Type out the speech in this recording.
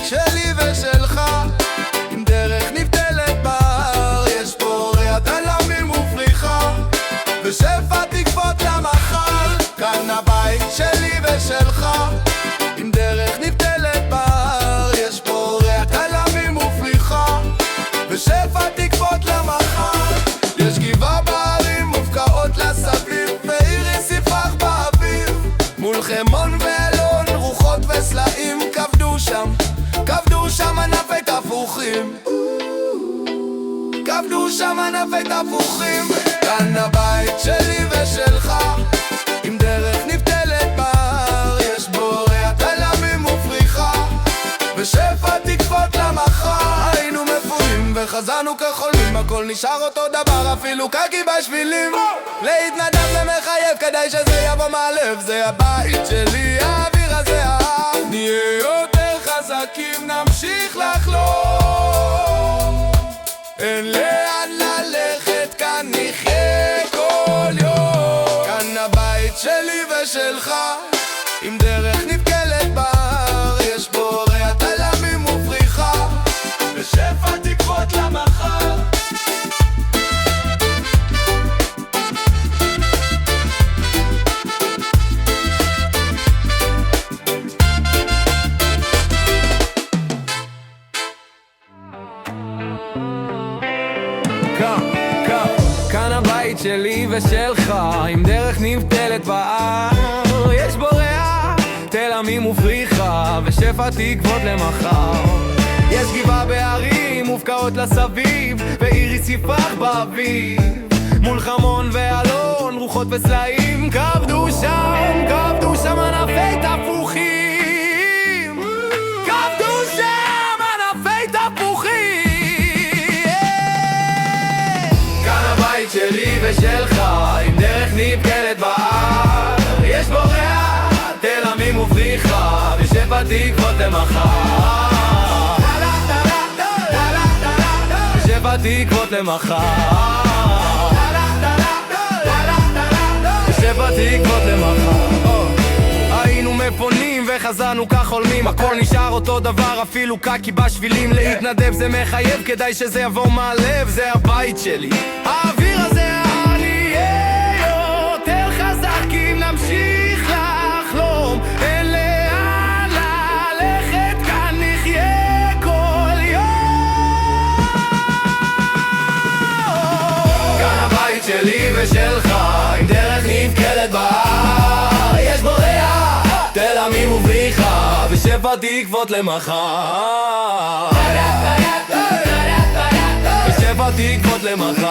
שלי ושלך, עם דרך נבדלת בהר. יש פה ריאת תלמים ופריחה, ושפע תקוות למחר. כאן הבית שלי ושלך, עם דרך נבדלת בהר. יש פה ריאת תלמים ופריחה, ושפע תקוות למחר. יש גבעה בערים מופקעות לסביב, ואיריס יפרח באביב. מול חמון ואלון, רוחות וסלעים, כבדו שם ענפי תפוחים, כבדו שם ענפי תפוחים. כאן הבית שלי ושלך, עם דרך נבדלת בהר. יש בו ריאת תלמים ופריחה, ושפע תקוות למחר. היינו מפויים וחזרנו כחולמים, הכל נשאר אותו דבר, אפילו קקי בשבילים. להתנדב זה מחייב, כדאי שזה יבוא מהלב. זה הבית שלי, האוויר הזה העם. נהיה יותר חזקים, נמשיך לחלום. אין לאן ללכת, כאן נחיה כל יום. כאן הבית שלי ושלך, עם דרך נבקלת בהר. יש בו ריאת תלמים ופריחה, ושפע תקוות למחר. כאן הבית שלי ושלך, עם דרך נבדלת בהר. יש בו ריאת תלמים ופריחה, ושפע תקוות למחר. יש גבעה בערים מופקעות לסביב, ואיריס יפרח באביב. מול חמון ואלון, רוחות וסלעים, כבדו שם ענפי תפוחים, כבדו שם ענפי תפוחים. כאן הבית שלי ושלך, עם דרך נבקלת בהר. יש בו ריאת תלמים ופריחה, ושפע תקוות למחר. ושפע תקוות למחר. ושפע תקוות למחר. היינו מפונים וחזרנו כחולמים, הכל נשאר אותו דבר, אפילו קקי בשבילים. להתנדב זה מחייב, כדאי שזה יבוא מהלב. זה הבית שלי, האוויר הזה נהיה יותר חזקים, נמשיך לחלום. אין לאן ללכת, כאן נחיה כל יום. כאן הבית שלי ושלך, עם דרך נבקלת בהר. יש בו ריאת תלמים ופריחה, ושפע תקוות למחר. ושפע תקוות למחר.